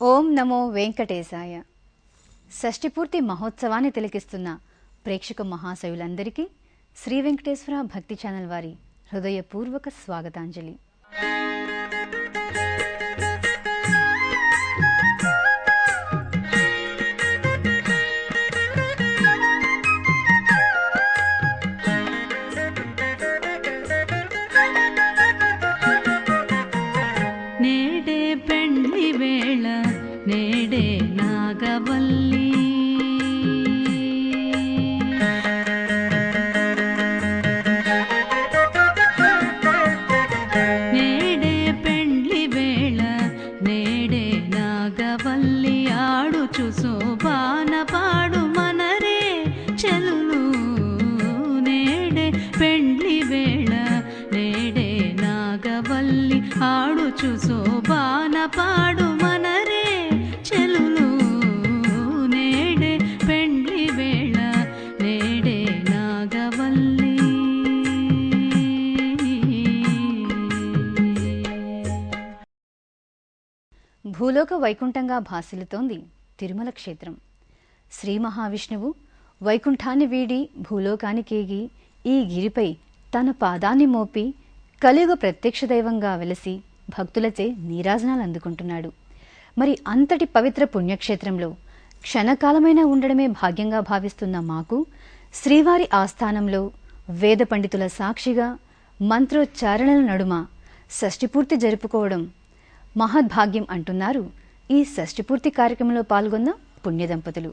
ఓం నమో వెంకటేశాయ. షష్ఠిపూర్తి మహోత్సవాన్ని తిలకిస్తున్న ప్రేక్షక మహాశయులందరికీ శ్రీ వెంకటేశ్వర భక్తి ఛానల్ వారి హృదయపూర్వక స్వాగతాంజలి. నేడే పెండ్లి వేళ నేడే నాగవల్లి నేడే పెండ్లి వేళ నేడే నాగవల్లి ఆడుచు శోభాన పాడు మనరే చెలులు. నేడే పెండ్లి వేళ నేడే నాగవల్లి ఆడుచు శోభాన పాడు మనరే చెలులు. నేడే పెండ్లి వేళ నేడే నాగవల్లి. భూలోక వైకుంఠంగా భాసిల్లుతోంది తిరుమల క్షేత్రం. శ్రీ మహావిష్ణువు వైకుంఠాన్ని వీడి భూలోకానికేగి ఈ గిరిపై తన పాదాన్ని మోపి కలియుగ ప్రత్యక్ష దైవంగా వెలసి భక్తులచే నీరాజనాలు అందుకుంటున్నాడు. మరి అంతటి పవిత్ర పుణ్యక్షేత్రంలో క్షణకాలమైనా ఉండడమే భాగ్యంగా భావిస్తున్న మాకు శ్రీవారి ఆస్థానంలో వేద పండితుల సాక్షిగా మంత్రోచ్చారణల నడుమ షష్ఠిపూర్తి జరుపుకోవడం మహద్భాగ్యం అంటున్నారు ఈ షష్ఠిపూర్తి కార్యక్రమంలో పాల్గొన్న పుణ్య దంపతులు.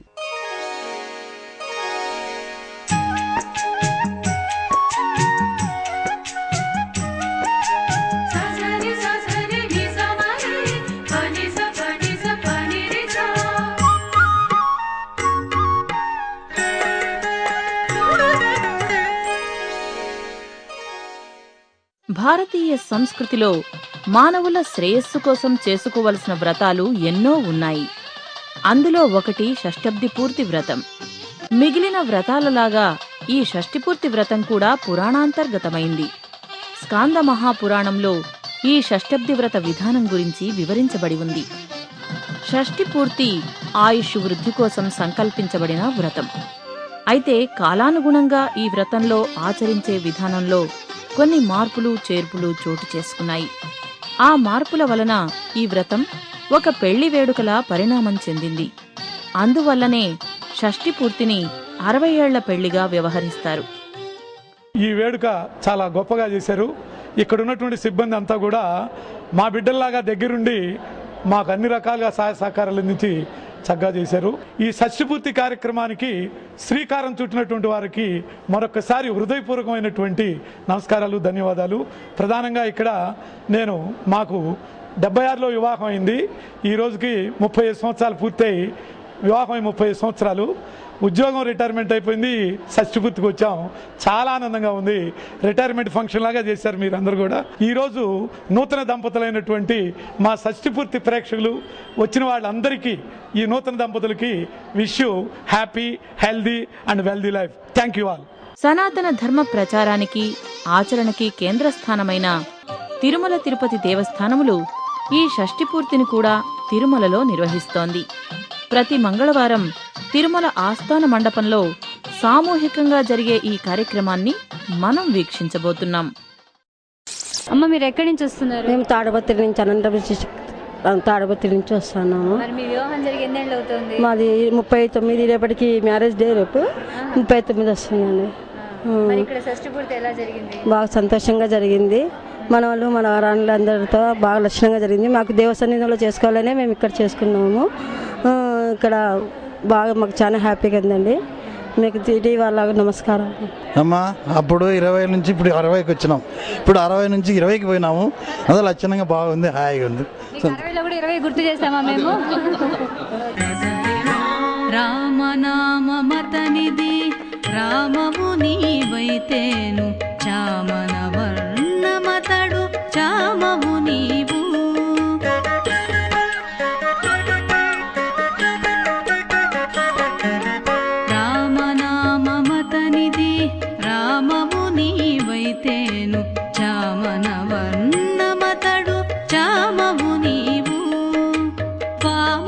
భారతీయ సంస్కృతిలో మానవుల శ్రేయస్సు కోసం చేసుకోవలసిన వ్రతాలు ఎన్నో ఉన్నాయి. అందులో ఒకటి షష్ఠబ్ది పూర్తి వ్రతం. మిగిలిన వ్రతాలలాగా ఈ షష్ఠిపూర్తి వ్రతం కూడా పురాణాంతర్గతమైంది. స్కాంద మహాపురాణంలో ఈ షష్ఠబ్ది వ్రత విధానం గురించి వివరించబడి ఉంది. షష్ఠిపూర్తి ఆయుష్ వృద్ధి కోసం సంకల్పించబడిన వ్రతం. అయితే కాలానుగుణంగా ఈ వ్రతంలో ఆచరించే విధానంలో కొన్ని మార్పులు చేర్పులు చోటు చేసుకున్నాయి. ఆ మార్పుల వలన ఈ వ్రతం ఒక పెళ్లి వేడుకలా పరిణామం చెందింది. అందువల్లనే షష్ఠిపూర్తిని 60 ఏళ్ల పెళ్లిగా వ్యవహరిస్తారు. ఈ వేడుక చాలా గొప్పగా చేశారు. ఇక్కడ ఉన్నటువంటి సిబ్బంది అంతా కూడా మా బిడ్డల్లాగా దగ్గరుండి మాకు అన్ని రకాలుగా సహాయ సహకారాలు అందించి చక్కగా చేశారు. ఈ షష్ఠిపూర్తి కార్యక్రమానికి శ్రీకారం చుట్టినటువంటి వారికి మరొకసారి హృదయపూర్వకమైనటువంటి నమస్కారాలు, ధన్యవాదాలు. ప్రధానంగా ఇక్కడ మాకు 76లో వివాహం అయింది. ఈ రోజుకి 35 సంవత్సరాలు పూర్తయి వివాహం 35 సంవత్సరాలు. ఉద్యోగం రిటైర్మెంట్ అయిపోయింది, షష్ఠిపూర్తికి వచ్చాం. చాలా ఆనందంగా ఉంది. రిటైర్మెంట్ ఫంక్షన్ లాగా చేశారు మీరందరూ కూడా. ఈరోజు నూతన దంపతులైనటువంటి మా షష్ఠిపూర్తి ప్రేక్షకులు వచ్చిన వాళ్ళందరికీ, ఈ నూతన దంపతులకి wish you happy, healthy and wealthy life. Thank you all. సనాతన ధర్మ ప్రచారానికి ఆచరణకి కేంద్రస్థానమైన తిరుమల తిరుపతి దేవస్థానములు ఈ షష్ఠిపూర్తిని కూడా తిరుమలలో నిర్వహిస్తోంది. ప్రతి మంగళవారం తిరుమల ఆస్థాన మండపంలో సామూహికంగా జరిగే ఈ కార్యక్రమాన్ని మనం వీక్షించబోతున్నాం. అమ్మ, మీరు ఎక్కడి నుంచి వస్తున్నారు? మేము తాడపత్రి నుంచి, తాడపత్రి నుంచి వస్తున్నాము. మీ వివాహం జరిగి ఎన్నేళ్ళు అవుతుంది? మాది 39. రేపటికి మ్యారేజ్ డే. రేపు 39 వస్తుందండి. ఇక్కడ షష్ఠిపూర్తి ఎలా జరిగింది? బాగా సంతోషంగా జరిగింది. మన వాళ్ళు మన వారాలు అందరితో బాగా లక్షణంగా జరిగింది. మాకు దేవసన్నిధిలో చేసుకోవాలనే మేము ఇక్కడ చేసుకున్నాము. ఇక్కడ బాగా మాకు చాలా హ్యాపీగా ఉందండి. మీకు తిరిగి వాళ్ళ నమస్కారం అమ్మా. అప్పుడు 20 నుంచి ఇప్పుడు 60కి వచ్చినాం. ఇప్పుడు 60 నుంచి 20కి పోయినాము. అదే లక్షణంగా బాగుంది, హాయిగా ఉంది. 60లో కూడా 20 గుర్తు చేస్తామా మేము? రామనామమతనిది రామము నీవైతేను చామన వర్ణమతడు చామము నీవు. రామనామమతనిది రామము నీవైతేను చామన వర్ణమతడు చామము నీవు. పామ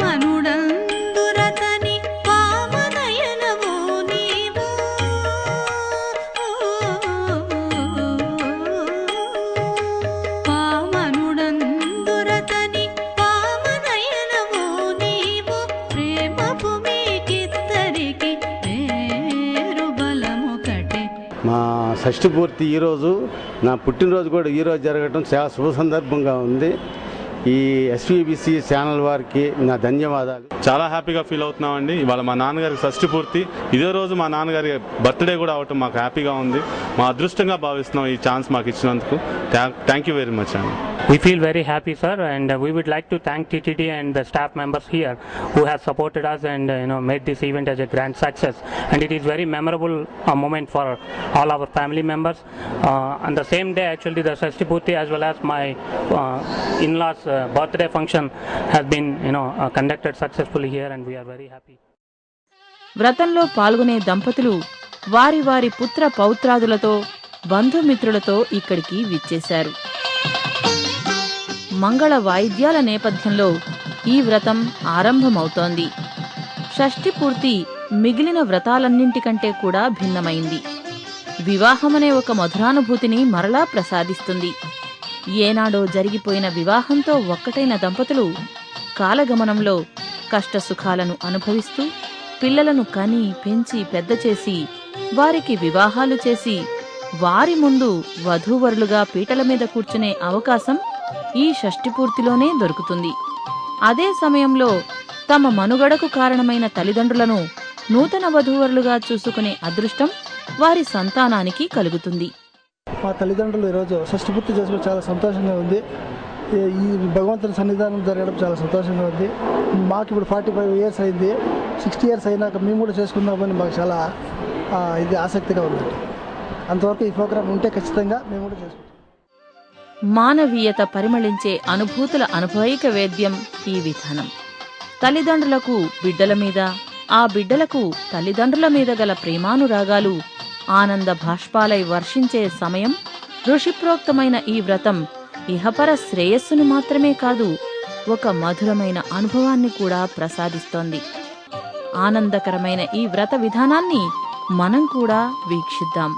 షష్ఠి పూర్తి ఈరోజు నా పుట్టినరోజు కూడా ఈరోజు జరగడం చాలా శుభ సందర్భంగా ఉంది. ఈ ఎస్వీబీసీ ఛానల్ వారికి నా ధన్యవాదాలు. చాలా హ్యాపీగా ఫీల్ అవుతున్నామండి. ఇవాళ మా నాన్నగారికి షష్ఠి పూర్తి, ఇదే రోజు మా నాన్నగారి బర్త్డే కూడా అవటం మాకు హ్యాపీగా ఉంది. మా అదృష్టంగా భావిస్తున్నాం ఈ ఛాన్స్ మాకు ఇచ్చినందుకు. థ్యాంక్ యూ వెరీ మచ్ అండి. We feel very happy, sir, and we would like to thank TTD and the staff members here who have supported us and made this event as a grand success. And it is very memorable moment for all our family members. On the same day, actually, the Shashti Purti as well as my in-laws' birthday function has been conducted successfully here, and we are very happy. వ్రతంలో పాల్గొనే దంపతులు వారి వారి పుత్ర పౌత్రాదులతో బంధుమిత్రులతో ఇక్కడికి విచ్చేశారు. మంగళ వాయిద్యాల నేపథ్యంలో ఈ వ్రతం ఆరంభమవుతోంది. షష్ఠి పూర్తి మిగిలిన వ్రతాలన్నింటికంటే కూడా భిన్నమైంది. వివాహమనే ఒక మధురానుభూతిని మరలా ప్రసాదిస్తుంది. ఏనాడో జరిగిపోయిన వివాహంతో ఒక్కటైన దంపతులు కాలగమనంలో కష్టసుఖాలను అనుభవిస్తూ పిల్లలను కని పెంచి పెద్ద చేసి వారికి వివాహాలు చేసి వారి ముందు వధూవరులుగా పీటల మీద కూర్చునే అవకాశం ఈ షష్ఠి పూర్తిలోనే దొరుకుతుంది. అదే సమయంలో తమ మనుగడకు కారణమైన తల్లిదండ్రులను నూతన వధూవరులుగా చూసుకునే అదృష్టం వారి సంతానానికి కలుగుతుంది. మా తల్లిదండ్రులు ఈరోజు షష్ఠి పూర్తి చేసుకోవడం చాలా సంతోషంగా ఉంది. ఈ భగవంతుని సన్నిధానం జరగడం చాలా సంతోషంగా ఉంది. మాకు ఇప్పుడు 45 years అయింది. 60 years అయినాక మేము కూడా చేసుకుందామని మాకు చాలా ఇది ఆసక్తిగా ఉంది. అంతవరకు ఈ ప్రోగ్రాం ఉంటే ఖచ్చితంగా మేము కూడా చేసుకుంటాం. మానవీయత పరిమళించే అనుభూతుల అనుభవైక వేద్యం ఈ విధానం. తల్లిదండ్రులకు బిడ్డల మీద, ఆ బిడ్డలకు తల్లిదండ్రుల మీద గల ప్రేమానురాగాలు ఆనంద భాష్పాలై వర్షించే సమయం ఋషిప్రోక్తమైన ఈ వ్రతం ఇహపర శ్రేయస్సును మాత్రమే కాదు, ఒక మధురమైన అనుభవాన్ని కూడా ప్రసాదిస్తోంది. ఆనందకరమైన ఈ వ్రత విధానాన్ని మనం కూడా వీక్షిద్దాం.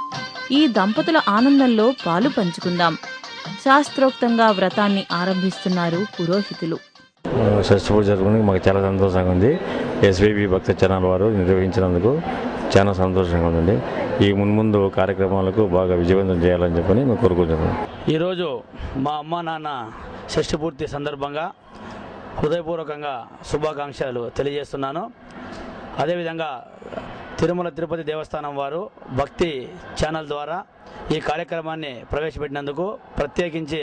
ఈ దంపతుల ఆనందంలో పాలు పంచుకుందాం. శాస్త్రోక్తంగా వ్రతాన్ని ఆరంభిస్తున్నారు పురోహితులు. షష్ఠి పూజ జరుపుకోవడానికి మాకు చాలా సంతోషంగా ఉంది. ఎస్వీబీ భక్త ఛానల్ వారు నిర్వహించినందుకు చాలా సంతోషంగా ఉందండి. ఈ మున్ముందు కార్యక్రమాలకు బాగా విజయవంతం చేయాలని చెప్పని మేము కోరుకుంటున్నాం. ఈరోజు మా అమ్మ నాన్న షష్ఠి పూర్తి సందర్భంగా హృదయపూర్వకంగా శుభాకాంక్షలు తెలియజేస్తున్నాను. అదేవిధంగా తిరుమల తిరుపతి దేవస్థానం వారు భక్తి ఛానల్ ద్వారా ఈ కార్యక్రమాన్ని ప్రవేశపెట్టినందుకు ప్రత్యేకించి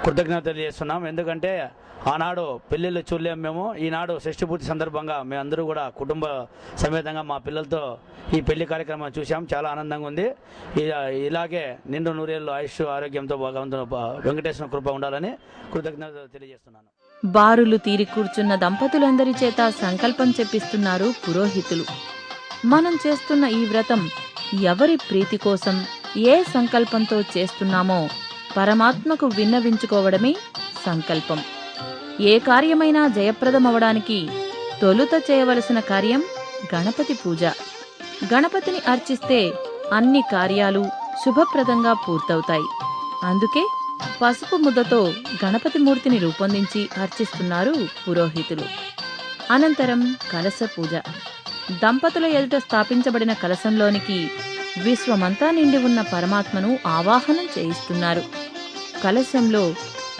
కృతజ్ఞత తెలియజేస్తున్నాం. ఎందుకంటే ఆనాడు పెళ్ళిళ్ళు చూడలేము మేము, ఈనాడు షష్ఠి పూర్తి సందర్భంగా మేమందరూ కూడా కుటుంబ సమేతంగా మా పిల్లలతో ఈ పెళ్లి కార్యక్రమం చూసాం. చాలా ఆనందంగా ఉంది. ఇలాగే నిండు నూరేళ్ళు ఆయుష్ ఆరోగ్యంతో వెంకటేశ్వర కృప ఉండాలని కృతజ్ఞత తెలియజేస్తున్నాను. బారులు తీరి కూర్చున్న దంపతులందరి చేత సంకల్పం చెప్పిస్తున్నారు పురోహితులు. మనం చేస్తున్న ఈ వ్రతం ఎవరి ప్రీతి కోసం, ఏ సంకల్పంతో చేస్తున్నామో పరమాత్మకు విన్నవించుకోవడమే సంకల్పం. ఏ కార్యమైనా జయప్రదమవడానికి తొలుత చేయవలసిన కార్యం గణపతి పూజ. గణపతిని అర్చిస్తే అన్ని కార్యాలు శుభప్రదంగా పూర్తవుతాయి. అందుకే పసుపు ముద్దతో గణపతి మూర్తిని రూపొందించి అర్చిస్తున్నారు పురోహితులు. అనంతరం కలశ పూజ. దంపతుల ఎదుట స్థాపించబడిన కలశంలోనికి విశ్వమంతా నిండి ఉన్న పరమాత్మను ఆవాహనం చేయిస్తున్నారు. కలశంలో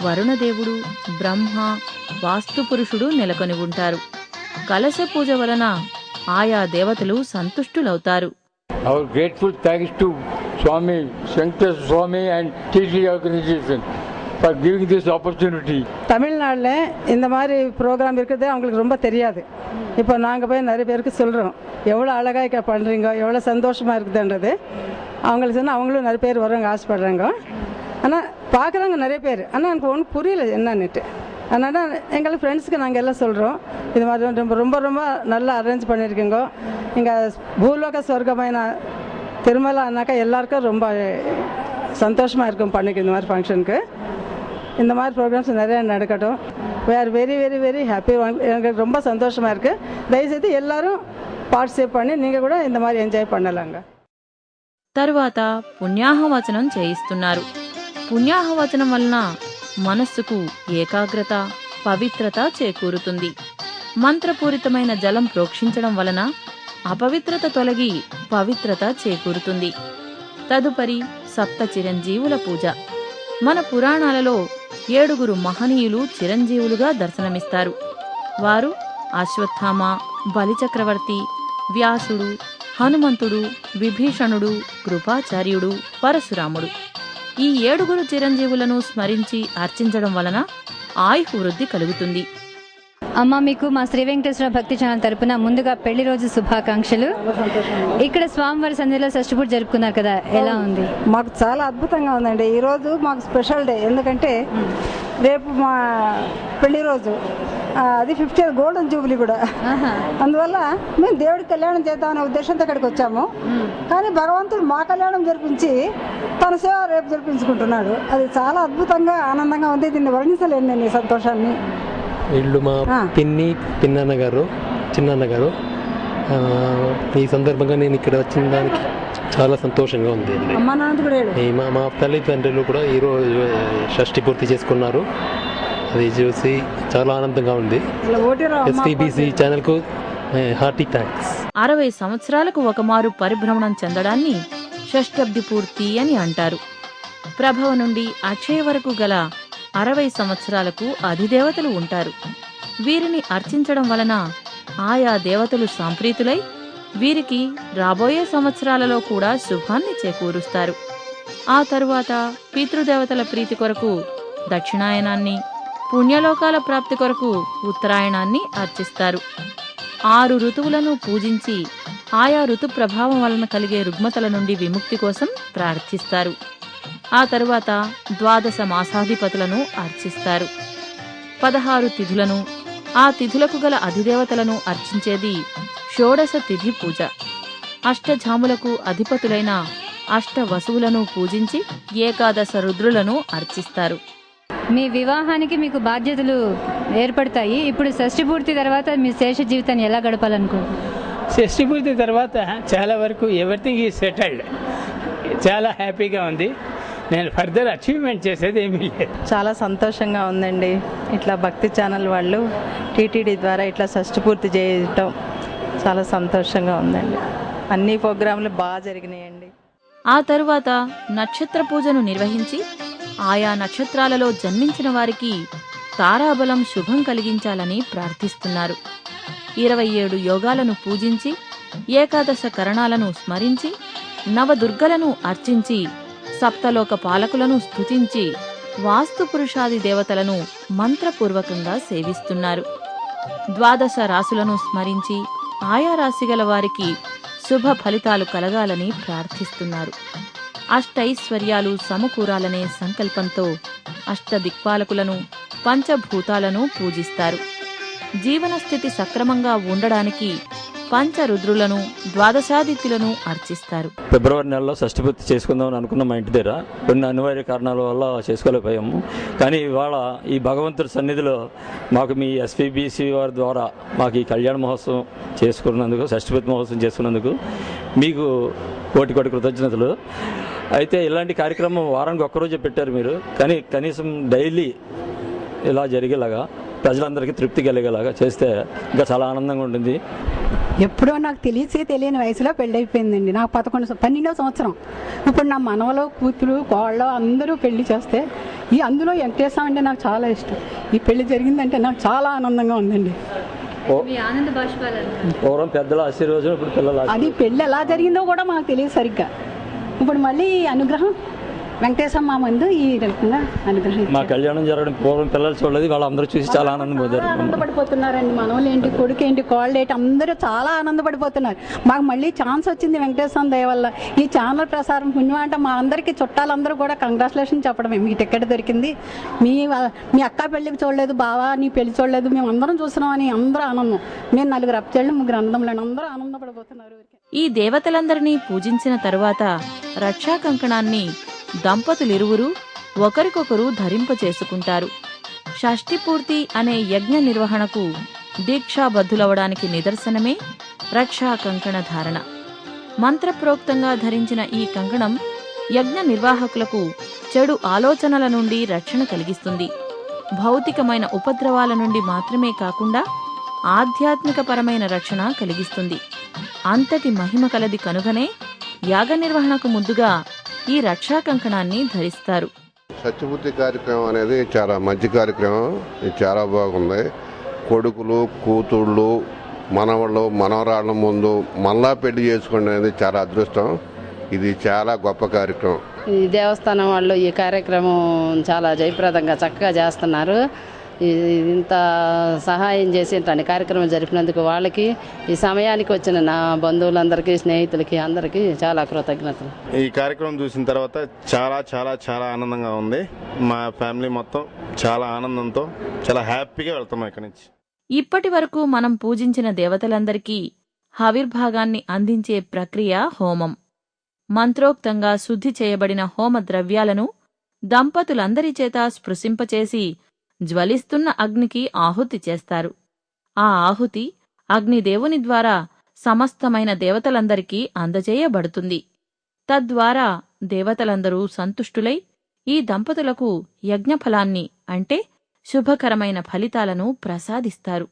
వరుణదేవుడు, బ్రహ్మ, వాస్తుపురుషుడు నెలకొని ఉంటారు. కలశ పూజ వలన ఆయా దేవతలు సంతుష్టులవుతారు. Our grateful thanks to Swami Shankar Swami and TTD organization for giving this opportunity. தமிழ்நாட்டில் இந்த மாதிரி ப்ரோக்ராம் இருக்குது அவங்களுக்கு ரொம்ப தெரியாது. இப்போ நாங்கள் போய் நிறைய பேருக்கு சொல்கிறோம் எவ்வளோ அழகாக பண்ணுறீங்க, எவ்வளோ சந்தோஷமாக இருக்குதுன்றது. அவங்களுக்கு சொன்னால் அவங்களும் நிறைய பேர் வரவங்க ஆசைப்படுறாங்க. ஆனால் பார்க்குறவங்க நிறைய பேர், ஆனால் எனக்கு ஒன்றும் புரியல என்னன்னுட்டு. அதனால் எங்களுக்கு ஃப்ரெண்ட்ஸுக்கு நாங்கள் எல்லாம் சொல்கிறோம் இது மாதிரி ரொம்ப ரொம்ப ரொம்ப நல்லா அரேஞ்ச் பண்ணியிருக்கீங்க. இங்கே பூலோக சொர்க்கమైన తిరుమల అన్నాక எல்லாருக்கும் ரொம்ப சந்தோஷமாக இருக்கும் பண்ணிக்க இந்த மாதிரி ஃபங்க்ஷனுக்கு. இந்த மாதிரி ப்ரோக்ராம்ஸ் நிறையா நடக்கட்டும். We are very very very happy. எனக்கு ரொம்ப சந்தோஷமாக இருக்குது. దయచేసి எல்லாரும் పార్టిసిపేట్ பண்ணி நீங்கள் కూడా இந்த மாதிரி ఎంజాయ్ பண்ணலாங்க. తరువాత పుణ్యాహవచనం చేయిస్తున్నారు. పుణ్యాహవచనం వలన మనస్సుకు ఏకాగ్రత, పవిత్రత చేకూరుతుంది. మంత్రపూరితమైన జలం ప్రోక్షించడం వలన అపవిత్రత తొలగి పవిత్రత చేకూరుతుంది. తదుపరి సప్త చిరంజీవుల పూజ. మన పురాణాలలో 7 మహనీయులు చిరంజీవులుగా దర్శనమిస్తారు. వారు అశ్వత్థామ, బలిచక్రవర్తి, వ్యాసుడు, హనుమంతుడు, విభీషణుడు, కృపాచార్యుడు, పరశురాముడు. ఈ 7 చిరంజీవులను స్మరించి అర్చించడం వలన ఆయుర్వృద్ధి కలుగుతుంది. అమ్మ, మీకు మా శ్రీ వెంకటేశ్వర భక్తి ఛానల్ తరపున ముందుగా పెళ్లి రోజు శుభాకాంక్షలు. ఇక్కడ స్వామివారి సన్నిధిలో షష్ఠి పూజ జరుపుకున్నారు కదా, ఎలా ఉంది? మాకు చాలా అద్భుతంగా ఉందండి. ఈరోజు మాకు స్పెషల్ డే. ఎందుకంటే రేపు మా పెళ్లి రోజు, అది 50th గోల్డెన్ జూబ్లీ కూడా. అందువల్ల మేము దేవుడి కళ్యాణం చేద్దామనే ఉద్దేశంతో ఇక్కడికి వచ్చాము. కానీ భగవంతుడు మా కళ్యాణం జరిపించి తన సేవ రేపు జరిపించుకుంటున్నాడు. అది చాలా అద్భుతంగా ఆనందంగా ఉంది. దీన్ని వర్ణించలేను నేను ఈ సంతోషాన్ని. వీళ్ళు మా పిన్నన్న గారు, చిన్నన్న గారు. ఈ సందర్భంగా నేను ఇక్కడ వచ్చిన దానికి చాలా సంతోషంగా ఉంది. మా తల్లిదండ్రులు కూడా ఈరోజు షష్ఠి పూర్తి చేసుకున్నారు. అది చూసి చాలా ఆనందంగా ఉంది. ఎస్పీబీసీ ఛానల్కు హార్టీ థ్యాంక్స్. 60 సంవత్సరాలకు ఒకమారు పరిభ్రమణం చెందడాన్ని షష్ఠబ్ది పూర్తి అని అంటారు. ప్రభవ నుండి అక్షయ వరకు గల 60 సంవత్సరాలకు అధిదేవతలు ఉంటారు. వీరిని అర్చించడం వలన ఆయా దేవతలు సంప్రీతులై వీరికి రాబోయే సంవత్సరాలలో కూడా శుభాన్ని చేకూరుస్తారు. ఆ తరువాత పితృదేవతల ప్రీతి కొరకు దక్షిణాయనాన్ని, పుణ్యలోకాల ప్రాప్తి కొరకు ఉత్తరాయణాన్ని అర్చిస్తారు. 6 ఋతువులను పూజించి ఆయా ఋతు ప్రభావం వలన కలిగే రుగ్మతల నుండి విముక్తి కోసం ప్రార్థిస్తారు. ఆ తరువాత 12 మాసాధిపతులను అర్చిస్తారు. 16 తిథులను, ఆ తిథులకు గల అధిదేవతలను అర్చించేది షోడశ తిథి పూజ. అష్టజాములకు అధిపతులైన అష్టవసువులను పూజించి ఏకాదశ రుద్రులను అర్చిస్తారు. మీ వివాహానికి మీకు బాధ్యతలు ఏర్పడతాయి. ఇప్పుడు షష్ఠి పూర్తి తర్వాత మీ శేష జీవితాన్ని ఎలా గడపాలనుకుంటున్నారు? షష్ఠి పూర్తి తర్వాత చాలా వరకు ఎవ్రీథింగ్ ఈజ్ సెటిల్డ్. చాలా హ్యాపీగా ఉంది. నేను ఫర్దర్ అచీవ్మెంట్ చేసేది ఏమీ లేదు. చాలా సంతోషంగా ఉందండి. ఇట్లా భక్తి ఛానల్ వాళ్ళు టీటీడీ ద్వారా ఇట్లా షష్ఠి పూర్తి చేయటం చాలా సంతోషంగా ఉందండి. అన్ని ప్రోగ్రాంలు బాగా జరిగినాయండి. ఆ తరువాత నక్షత్ర పూజను నిర్వహించి ఆయా నక్షత్రాలలో జన్మించిన వారికి తారాబలం శుభం కలిగించాలని ప్రార్థిస్తున్నారు. 27 యోగాలను పూజించి, ఏకాదశ కరణాలను స్మరించి, నవదుర్గలను అర్చించి, సప్తలోక పాలకులను స్తుతించి, వాస్తు పురుషాది దేవతలను మంత్రపూర్వకంగా సేవిస్తున్నారు. 12 రాసులను స్మరించి ఆయా రాశిగల వారికి శుభ ఫలితాలు కలగాలని ప్రార్థిస్తున్నారు. అష్టైశ్వర్యాలు సమకూరాలనే సంకల్పంతో అష్టదిక్పాలకులను, పంచభూతాలను పూజిస్తారు. జీవనస్థితి సక్రమంగా ఉండడానికి పంచరుద్రులను, ద్వాదశాదిత్యులను అర్చిస్తారు. ఫిబ్రవరి నెలలో షష్ఠి పూర్తి చేసుకుందామని అనుకున్నాం. మా ఇంటి దగ్గర కొన్ని అనివార్య కారణాల వల్ల చేసుకోలేకపోయాము. కానీ ఇవాళ ఈ భగవంతుడి సన్నిధిలో మాకు మీ ఎస్పీబీసీ వారి ద్వారా మాకు ఈ కళ్యాణ మహోత్సవం చేసుకున్నందుకు, షష్ఠి పూర్తి మహోత్సవం చేసుకున్నందుకు మీకు కోటి కృతజ్ఞతలు. అయితే ఇలాంటి కార్యక్రమం వారానికి ఒక్కరోజే పెట్టారు మీరు, కానీ కనీసం డైలీ ఇలా జరిగేలాగా ప్రజలందరికీ తృప్తి కలిగేలాగా చేస్తే ఇంకా చాలా ఆనందంగా ఉంటుంది. ఎప్పుడో నాకు తెలియని వయసులో పెళ్ళి అయిపోయిందండి. నాకు 12వ సంవత్సరం. ఇప్పుడు నా మనవలో, కూతురు, కోళ్ళు అందరూ పెళ్లి చేస్తే అందులో వెంకటేశ్వర అంటే నాకు చాలా ఇష్టం. ఈ పెళ్లి జరిగిందంటే నాకు చాలా ఆనందంగా ఉందండి. పూర్వం పెద్దల ఆశీర్వాదం, ఇప్పుడు పిల్లల అది పెళ్ళి ఎలా జరిగిందో కూడా మాకు తెలియదు సరిగ్గా. ఇప్పుడు మళ్ళీ అనుగ్రహం వెంకటేశ్వర మా ముందు ఈ రకంగా అనుగ్రహం. మా కళ్యాణం జరగడం పూర్వం పిల్లలు చూడలేదు, వాళ్ళందరూ చూసి చాలా ఆనందపడిపోతున్నారండి. మనవలు ఏంటి, కొడుకు ఏంటి, కోళ్ళు ఏంటి, అందరూ చాలా ఆనందపడిపోతున్నారు. మాకు మళ్ళీ ఛాన్స్ వచ్చింది వెంకటేశ్వర దయ వల్ల. ఈ ఛానల్ ప్రసారం పుణ్యం అంటే మా అందరికీ చుట్టాలందరూ కూడా కంగ్రాచులేషన్ చెప్పడమే. మీ టికెట్ దొరికింది, మీ అక్క పెళ్ళికి చూడలేదు, బావా నీ పెళ్లి చూడలేదు, మేము అందరం చూసినామని అందరూ ఆనందం. మేము 4 అప్పచెళ్ళు, 3 అన్నదమ్ములను అందరూ ఆనందపడిపోతున్నారు. ఈ దేవతలందరినీ పూజించిన తరువాత రక్షా కంకణాన్ని దంపతులిరువురు ఒకరికొకరు ధరింపచేసుకుంటారు. షష్ఠి పూర్తి అనే యజ్ఞ నిర్వహణకు దీక్షాబద్ధులవడానికి నిదర్శనమే రక్షా కంకణ ధారణ. మంత్రప్రోక్తంగా ధరించిన ఈ కంకణం యజ్ఞ నిర్వాహకులకు చెడు ఆలోచనల నుండి రక్షణ కలిగిస్తుంది. భౌతికమైన ఉపద్రవాల నుండి మాత్రమే కాకుండా ఆధ్యాత్మికపరమైన రక్షణ కలిగిస్తుంది. అంతటి మహిమ కలది కనుగనే యాగ నిర్వహణకు ముందుగా ఈ రక్షా కంకణాన్ని ధరిస్తారు. షష్ఠీపూర్తి కార్యక్రమం అనేది చాలా మంచి కార్యక్రమం. ఇది చాలా బాగుంది. కొడుకులు, కూతుళ్ళు, మనవాళ్ళు, మనవరాళ్ళ ముందు మళ్ళా పెళ్లి చేసుకోవడం అనేది చాలా అదృష్టం. ఇది చాలా గొప్ప కార్యక్రమం. ఈ దేవస్థానం వాళ్ళు ఈ కార్యక్రమం చాలా జయప్రదంగా చక్కగా చేస్తున్నారు. ఇంత సహాయం చేసి ఇట్లాంటి కార్యక్రమం జరిపినందుకు వాళ్ళకి, ఈ సమయానికి వచ్చిన నా బంధువులందరికీ, స్నేహితులకి అందరికీ చాలా కృతజ్ఞతలు. ఈ కార్యక్రమం చూసిన తర్వాత చాలా చాలా చాలా ఆనందంగా ఉంది. మా ఫ్యామిలీ మొత్తం చాలా ఆనందంతో చాలా హ్యాపీగా వెళ్తాం ఇక్కడి నుంచి. ఇప్పటి వరకు మనం పూజించిన దేవతలందరికీ హవిర్భాగాన్ని అందించే ప్రక్రియ హోమం. మంత్రోక్తంగా శుద్ధి చేయబడిన హోమ ద్రవ్యాలను దంపతులందరి చేత స్పృశింపచేసి జ్వలిస్తున్న అగ్నికి ఆహుతి చేస్తారు. ఆ ఆహుతి అగ్నిదేవుని ద్వారా సమస్తమైన దేవతలందరికీ అందజేయబడుతుంది. తద్వారా దేవతలందరూ సంతుష్టులై ఈ దంపతులకు యజ్ఞఫలాన్ని అంటే శుభకరమైన ఫలితాలను ప్రసాదిస్తారు.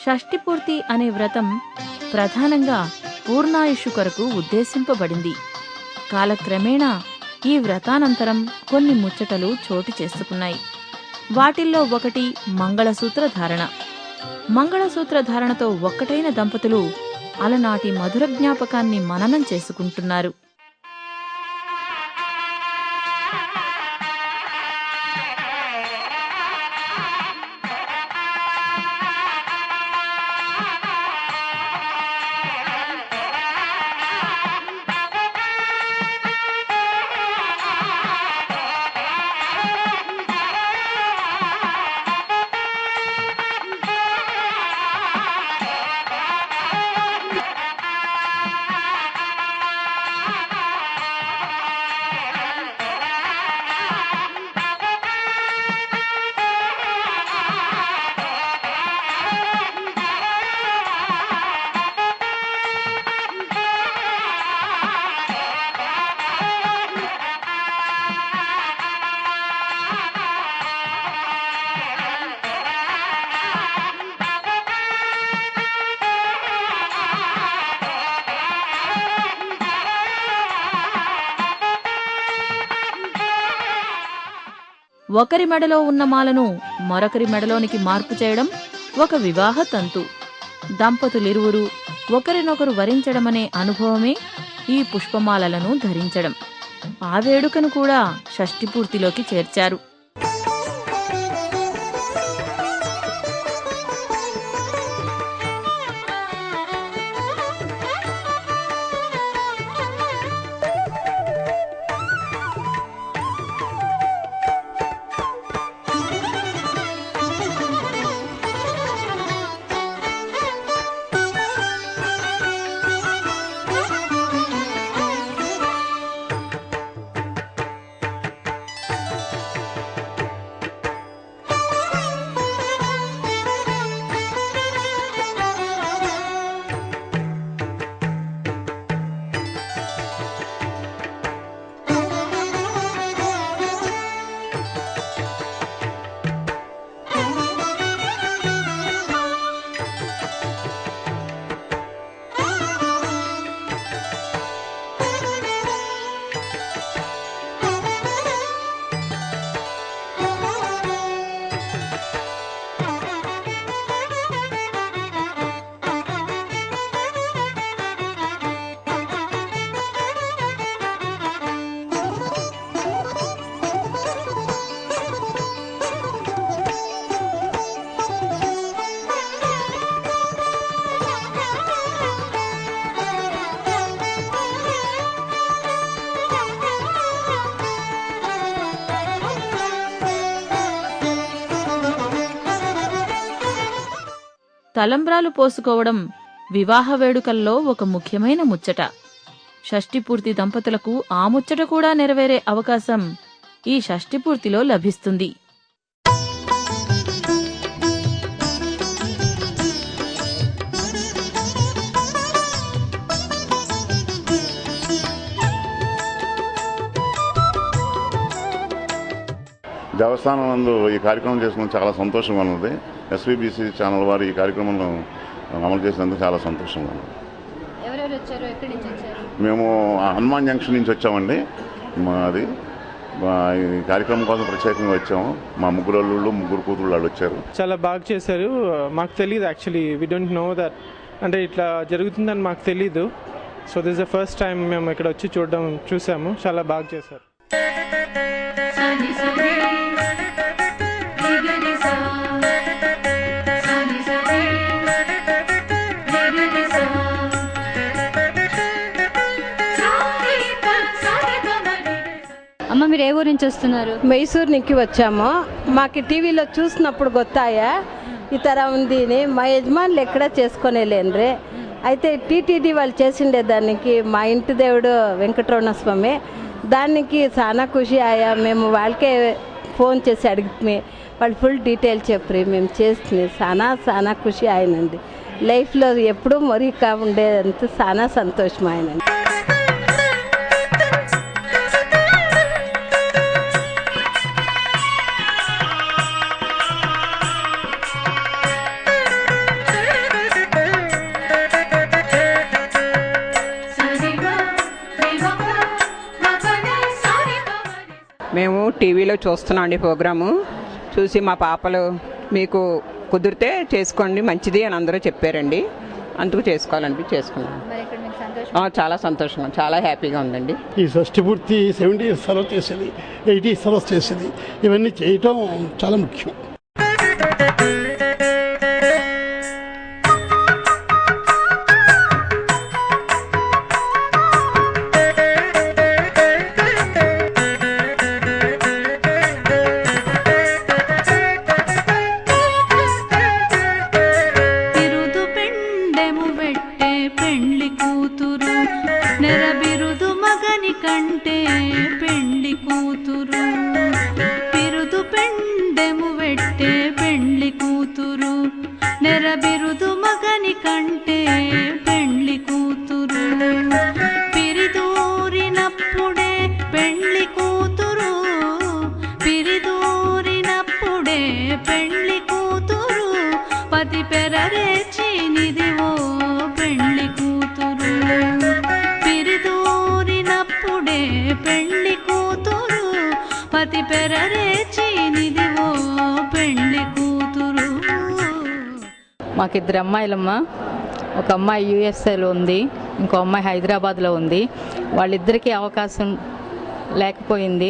షష్ఠిపూర్తి అనే వ్రతం ప్రధానంగా పూర్ణాయుషు కొరకు ఉద్దేశింపబడింది. కాలక్రమేణా ఈ వ్రతానంతరం కొన్ని ముచ్చటలు చోటు చేసుకున్నాయి. వాటిల్లో ఒకటి మంగళసూత్ర ధారణ. మంగళసూత్ర ధారణతో ఒక్కటైన దంపతులు అలనాటి మధుర జ్ఞాపకాన్ని మననం చేసుకుంటున్నారు. ఒకరి మెడలో ఉన్న మాలను మరొకరి మెడలోనికి మార్పు చేయడం ఒక వివాహ తంతు. దంపతులిరువురు ఒకరినొకరు వరించడమనే అనుభవమే ఈ పుష్పమాలలను ధరించడం. ఆ వేడుకను కూడా షష్ఠిపూర్తిలోకి చేర్చారు. తలంబ్రాలు పోసుకోవడం వివాహ వేడుకల్లో ఒక ముఖ్యమైన ముచ్చట. షష్ఠిపూర్తి దంపతులకు ఆ ముచ్చట కూడా నెరవేరే అవకాశం ఈ షష్ఠిపూర్తిలో లభిస్తుంది. దేవస్థానం నందు ఈ కార్యక్రమం చేసుకుని చాలా సంతోషంగా ఉన్నది. ఎస్వీబీసీ ఛానల్ వారు ఈ కార్యక్రమంలో అమలు చేసినందుకు చాలా సంతోషంగా ఉంది. మేము హనుమాన్ జంక్షన్ నుంచి వచ్చామండి. మాది ఈ కార్యక్రమం కోసం ప్రత్యేకంగా వచ్చాము. మా ముగ్గురు అల్లుళ్ళు, ముగ్గురు కూతుళ్ళు వాళ్ళు వచ్చారు. చాలా బాగా చేశారు. మాకు తెలియదు actually, we don't know that అంటే ఇట్లా జరుగుతుందని మాకు తెలీదు. So this the first time మేము ఇక్కడ వచ్చి చూసాము. చాలా బాగా చేశారు. అమ్మ, మీరు ఏ ఊరు నుంచి వస్తున్నారు? మైసూరు నుంచి వచ్చాము. మాకు టీవీలో చూసినప్పుడు గొత్తాయా ఈ తర ఉంది. మా యజమానులు ఎక్కడా చేసుకునేలేండ్రే. అయితే టీటీడీ వాళ్ళు చేసిండే దానికి మా ఇంటి దేవుడు వెంకటరమణ స్వామి, దానికి చాలా ఖుషి ఆయా. మేము వాళ్ళకే ఫోన్ చేసి అడిగితే వాళ్ళు ఫుల్ డీటెయిల్ చెప్పి మేము చేస్తుంది చాలా ఖుషి ఆయనండి. లైఫ్లో ఎప్పుడూ మరీకా ఉండేదంత చాలా సంతోషం ఆయనండి. మేము టీవీలో చూస్తున్నాం ఈ ప్రోగ్రాము చూసి మా పాపలు మీకు కుదిరితే చేసుకోండి మంచిది అని అందరూ చెప్పారండి. అందుకు చేసుకోవాలనిపి చేసుకున్నాం. చాలా సంతోషంగా, చాలా హ్యాపీగా ఉందండి. ఈ షష్ఠి పూర్తి 70 years తర్వాత చేసేది, 80 years తర్వాత చేసేది, ఇవన్నీ చేయటం చాలా ముఖ్యం. మాకిద్దరు అమ్మాయిలమ్మ. ఒక అమ్మాయి యూఎస్ఏలో ఉంది, ఇంకో అమ్మాయి హైదరాబాద్లో ఉంది. వాళ్ళిద్దరికీ అవకాశం లేకపోయింది.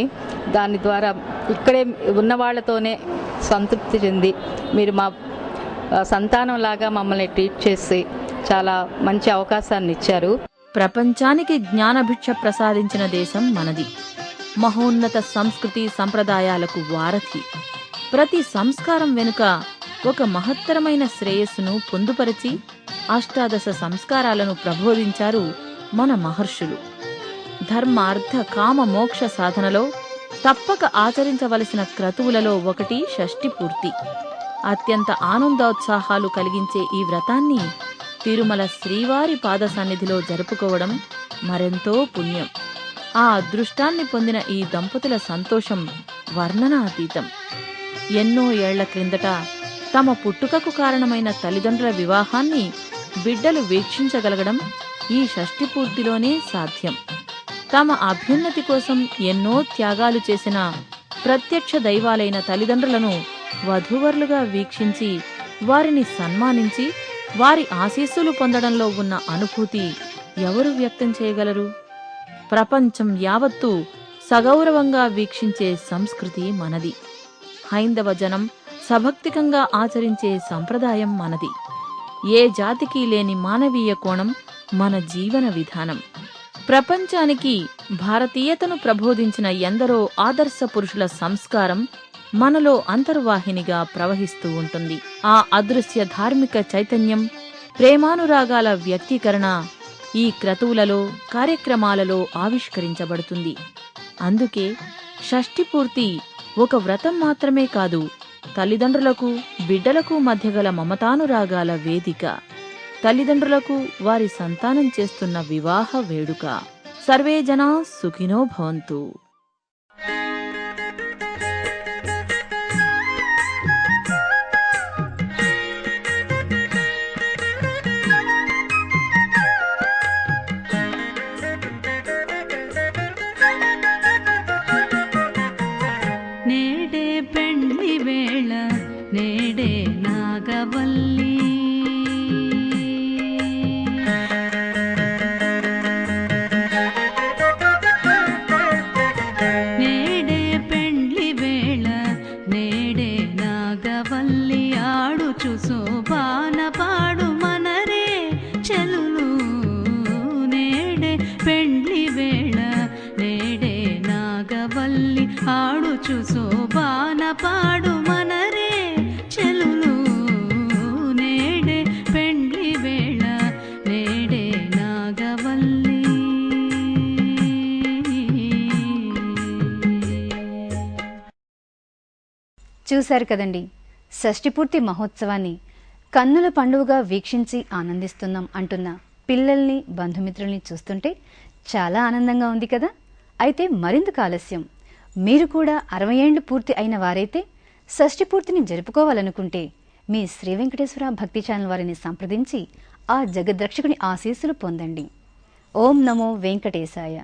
దాని ద్వారా ఇక్కడే ఉన్న వాళ్ళతోనే సంతృప్తి చెంది మీరు మా సంతానంలాగా మమ్మల్ని ట్రీట్ చేసి చాలా మంచి అవకాశాన్ని ఇచ్చారు. ప్రపంచానికి జ్ఞానభిక్ష ప్రసాదించిన దేశం మనది. మహోన్నత సంస్కృతి సంప్రదాయాలకు వారధి. ప్రతి సంస్కారం వెనుక ఒక మహత్తరమైన శ్రేయస్సును పొందుపరిచి అష్టాదశ సంస్కారాలను ప్రబోధించారు మన మహర్షులు. ధర్మ అర్థ కామ మోక్ష సాధనలో తప్పక ఆచరించవలసిన క్రతువులలో ఒకటి షష్ఠి పూర్తి. అత్యంత ఆనందోత్సాహాలు కలిగించే ఈ వ్రతాన్ని తిరుమల శ్రీవారి పాద సన్నిధిలో జరుపుకోవడం మరెంతో పుణ్యం. ఆ అదృష్టాన్ని పొందిన ఈ దంపతుల సంతోషం వర్ణనాతీతం. ఎన్నో ఏళ్ల క్రిందట తమ పుట్టుకకు కారణమైన తల్లిదండ్రుల వివాహాన్ని బిడ్డలు వీక్షించగలగడం ఈ షష్ఠి పూర్తిలోనే సాధ్యం. తమ అభ్యున్నతి కోసం ఎన్నో త్యాగాలు చేసిన ప్రత్యక్ష దైవాలైన తల్లిదండ్రులను వధూవరులుగా వీక్షించి వారిని సన్మానించి వారి ఆశీస్సులు పొందడంలో ఉన్న అనుభూతి ఎవరు వ్యక్తం చేయగలరు? ప్రపంచం యావత్తూ సగౌరవంగా వీక్షించే సంస్కృతి మనది. హైందవ జనం సభక్తికంగా ఆచరించే సంప్రదాయం మనది. ఏ జాతికి లేని మానవీయ కోణం మన జీవన విధానం. ప్రపంచానికి భారతీయతను ప్రబోధించిన ఎందరో ఆదర్శ పురుషుల సంస్కారం మనలో అంతర్వాహినిగా ప్రవహిస్తూ ఉంటుంది. ఆ అదృశ్య ధార్మిక చైతన్యం, ప్రేమానురాగాల వ్యక్తీకరణ ఈ క్రతువులలో, కార్యక్రమాలలో ఆవిష్కరించబడుతుంది. అందుకే షష్ఠి పూర్తి ఒక వ్రతం మాత్రమే కాదు, తల్లిదండ్రులకు బిడ్డలకు మధ్య గల మమతానురాగాల వేదిక. తల్లిదండ్రులకు వారి సంతానం చేస్తున్న వివాహ వేడుక. సర్వే జనా సుఖినో భవంతు. నాగవల్లి నేడే పెండ్లి వేళ నేడే నాగవల్లి ఆడుచు శోభాన పాడు మనరే చెలులు నేడే పెండ్లి వేళ నేడే నాగవల్లి ఆడుచు శోభాన పాడు మనరే చెలులు నేడే పెండ్లి వేళ నేడే నాగవల్లి. చూశారు కదండి, షష్ఠిపూర్తి మహోత్సవాన్ని కన్నుల పండుగగా వీక్షించి ఆనందిస్తున్నాం అంటున్న పిల్లల్ని బంధుమిత్రుల్ని చూస్తుంటే చాలా ఆనందంగా ఉంది కదా. అయితే మరింత ఆలస్యం, మీరు కూడా 60 ఏళ్లు పూర్తి అయిన వారైతే షష్ఠిపూర్తిని జరుపుకోవాలనుకుంటే మీ శ్రీ వెంకటేశ్వర భక్తి ఛానల్ వారిని సంప్రదించి ఆ జగద్రక్షకుని ఆశీస్సులు పొందండి. ఓం నమో వెంకటేశాయ.